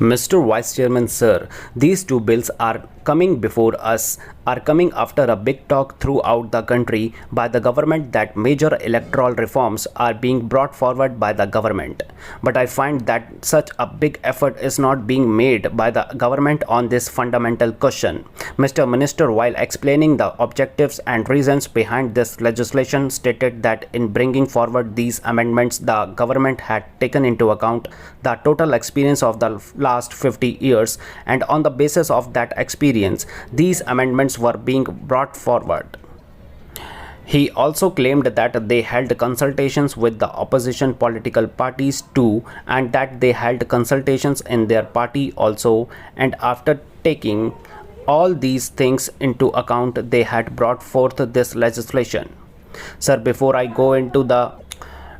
Mr. Vice Chairman, sir, these two bills are coming before us, are coming after a big talk throughout the country by the government that major electoral reforms are being brought forward by the government. But I find that such a big effort is not being made by the government on this fundamental question. Mr. Minister, while explaining the objectives and reasons behind this legislation, stated that in bringing forward these amendments, the government had taken into account the total experience of the last 50 years, and on the basis of that experience, these amendments were being brought forward. He also claimed that they held consultations with the opposition political parties too, and that they held consultations in their party also, and after taking all these things into account, they had brought forth this legislation. Sir, before I go into the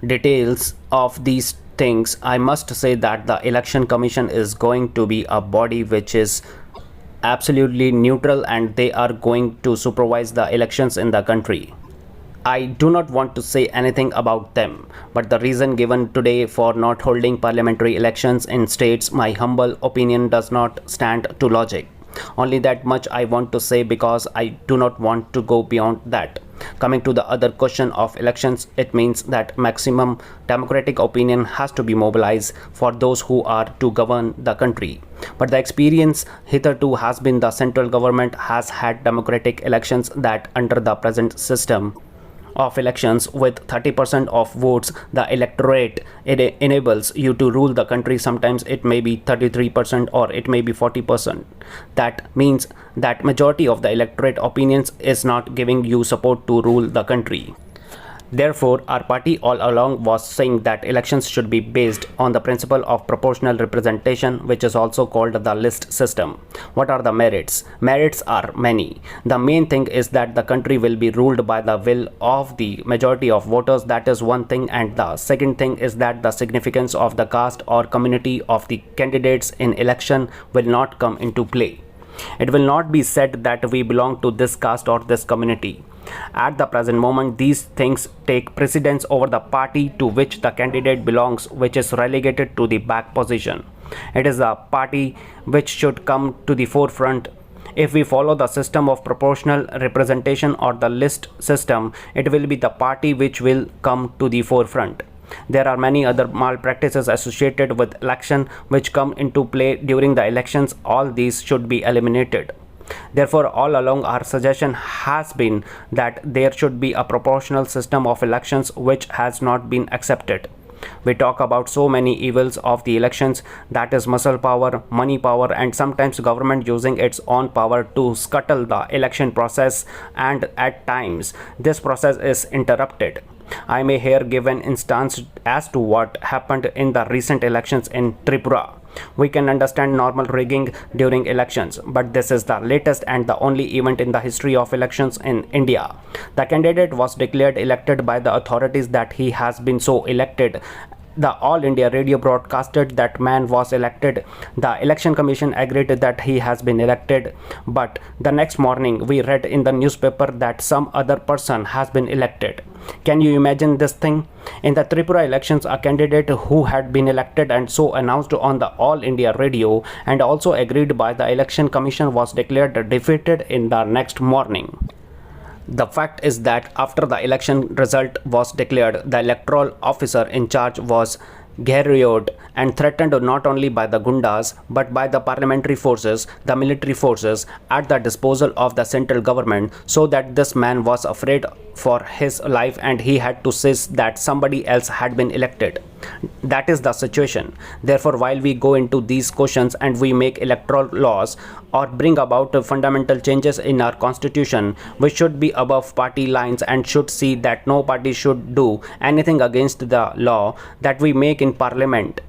details of these things, I must say that the Election Commission is going to be a body which is absolutely neutral, and they are going to supervise the elections in the country. I do not want to say anything about them, but the reason given today for not holding parliamentary elections in states, my humble opinion, does not stand to logic. Only that much I want to say, because I do not want to go beyond that. Coming to the other question of elections, it means that maximum democratic opinion has to be mobilized for those who are to govern the country. But the experience hitherto has been the central government has had democratic elections that under the present system of elections with 30% of votes, the electorate enables you to rule the country. Sometimes it may be 33% or it may be 40%. That means that majority of the electorate opinions is not giving you support to rule the country. Therefore, our party all along was saying that elections should be based on the principle of proportional representation, which is also called the list system. What are the merits? Merits are many. The main thing is that the country will be ruled by the will of the majority of voters. That is one thing. And the second thing is that the significance of the caste or community of the candidates in election will not come into play. It will not be said that we belong to this caste or this community. At the present moment, these things take precedence over the party to which the candidate belongs, which is relegated to the back position. It is the party which should come to the forefront. If we follow the system of proportional representation or the list system, it will be the party which will come to the forefront. There are many other malpractices associated with election which come into play during the elections. All these should be eliminated. Therefore, all along our suggestion has been that there should be a proportional system of elections, which has not been accepted. We talk about so many evils of the elections, that is muscle power, money power, and sometimes government using its own power to scuttle the election process, and at times this process is interrupted. I may here give an instance as to what happened in the recent elections in Tripura. We can understand normal rigging during elections, but this is the latest and the only event in the history of elections in India. The candidate was declared elected by the authorities that he has been so elected. The All India radio broadcasted that man was elected. The Election Commission agreed that he has been elected, but the next morning we read in the newspaper that some other person has been elected. Can you imagine this thing? In the Tripura elections, a candidate who had been elected and so announced on the All India radio and also agreed by the Election Commission was declared defeated in the next morning. The fact is that after the election result was declared, the electoral officer in charge was garroted and threatened not only by the gundas but by the parliamentary forces, the military forces at the disposal of the central government, so that this man was afraid for his life and he had to say that somebody else had been elected. That is the situation. Therefore, while we go into these questions and we make electoral laws or bring about fundamental changes in our constitution, we should be above party lines and should see that no party should do anything against the law that we make in parliament.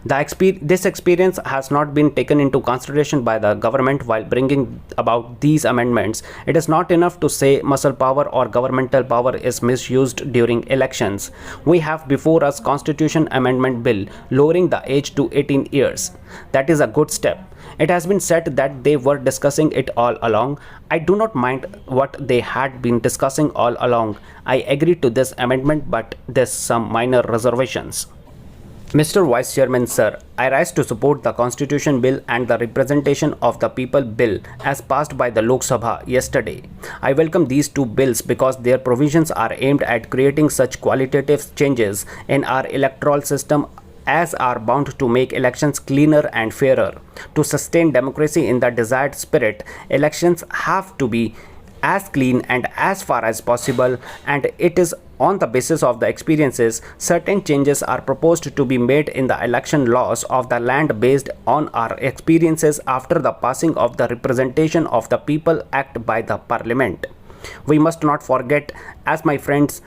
This experience has not been taken into consideration by the government while bringing about these amendments. It is not enough to say muscle power or governmental power is misused during elections. We have before us Constitution Amendment Bill lowering the age to 18 years. That is a good step. It has been said that they were discussing it all along. I do not mind what they had been discussing all along. I agree to this amendment, but there's some minor reservations. Mr. Vice Chairman, sir, I rise to support the Constitution Bill and the Representation of the People Bill as passed by the Lok Sabha yesterday. I welcome these two bills because their provisions are aimed at creating such qualitative changes in our electoral system as are bound to make elections cleaner and fairer. To sustain democracy in the desired spirit, elections have to be as clean and as far as possible, and it is on the basis of the experiences certain changes are proposed to be made in the election laws of the land based on our experiences after the passing of the Representation of the People Act by the Parliament. We must not forget, as my friends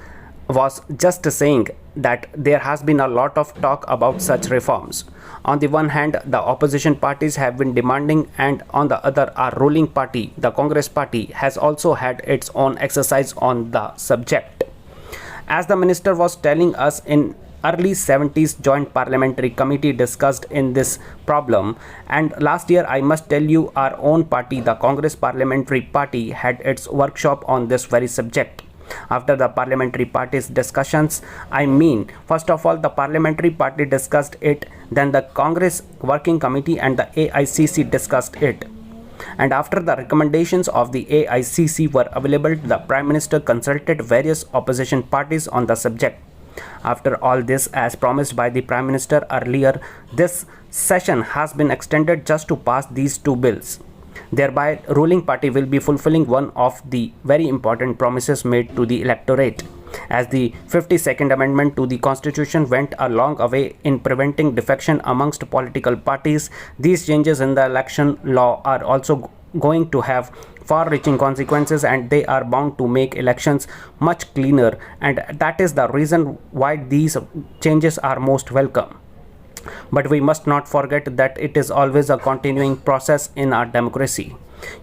was just saying, that there has been a lot of talk about such reforms. On the one hand, the opposition parties have been demanding, and on the other, our ruling party, the Congress party, has also had its own exercise on the subject. As the minister was telling us, in early 70s joint parliamentary committee discussed in this problem, and last year I must tell you our own party, the Congress parliamentary party, had its workshop on this very subject. After the parliamentary party's discussions, first of all, the parliamentary party discussed it, then the Congress working committee and the AICC discussed it. And after the recommendations of the AICC were available, the Prime Minister consulted various opposition parties on the subject. After all this, as promised by the Prime Minister earlier, this session has been extended just to pass these two bills. Thereby, ruling party will be fulfilling one of the very important promises made to the electorate. As the 52nd Amendment to the Constitution went a long way in preventing defection amongst political parties, these changes in the election law are also going to have far-reaching consequences, and they are bound to make elections much cleaner, and that is the reason why these changes are most welcome. But we must not forget that it is always a continuing process in our democracy.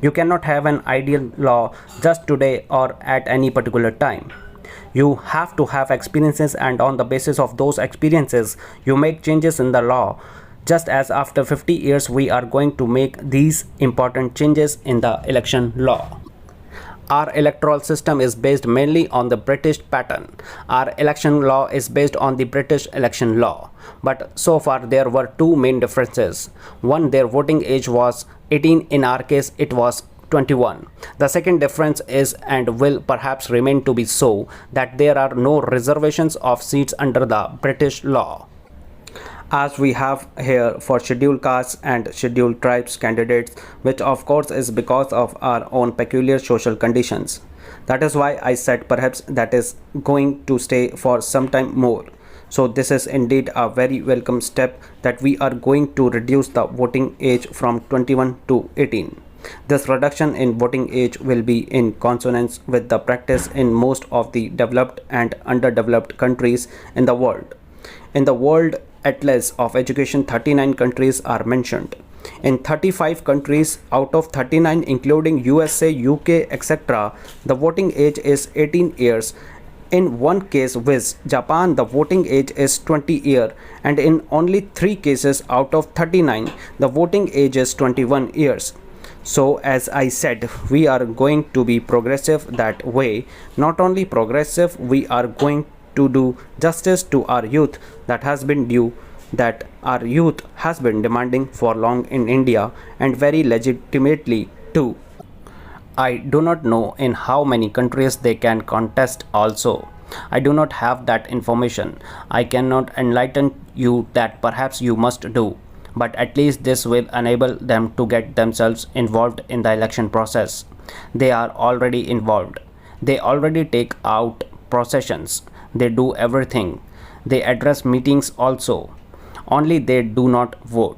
You cannot have an ideal law just today or at any particular time. You have to have experiences, and on the basis of those experiences, you make changes in the law. Just as after 50 years, we are going to make these important changes in the election law. Our electoral system is based mainly on the British pattern. Our election law is based on the British election law. But so far there were two main differences. One, their voting age was 18. In our case, it was 21. The second difference is, and will perhaps remain to be so, that there are no reservations of seats under the British law, as we have here for scheduled castes and scheduled tribes candidates, which of course is because of our own peculiar social conditions. That is why I said perhaps that is going to stay for some time more. So this is indeed a very welcome step, that we are going to reduce the voting age from 21 to 18. This reduction in voting age will be in consonance with the practice in most of the developed and underdeveloped countries in the world. In the World Atlas of Education, 39 countries are mentioned. In 35 countries out of 39, including USA, UK, etc., the voting age is 18 years. In one case, viz. Japan, the voting age is 20 years, and in only 3 cases out of 39, the voting age is 21 years. So as I said, we are going to be progressive that way. Not only progressive, we are going to do justice to our youth that has been due, that our youth has been demanding for long in India, and very legitimately too. I do not know in how many countries they can contest also. I do not have that information. I cannot enlighten you that perhaps you must do, but at least this will enable them to get themselves involved in the election process. They are already involved. They already take out processions. They do everything. They address meetings also. Only they do not vote.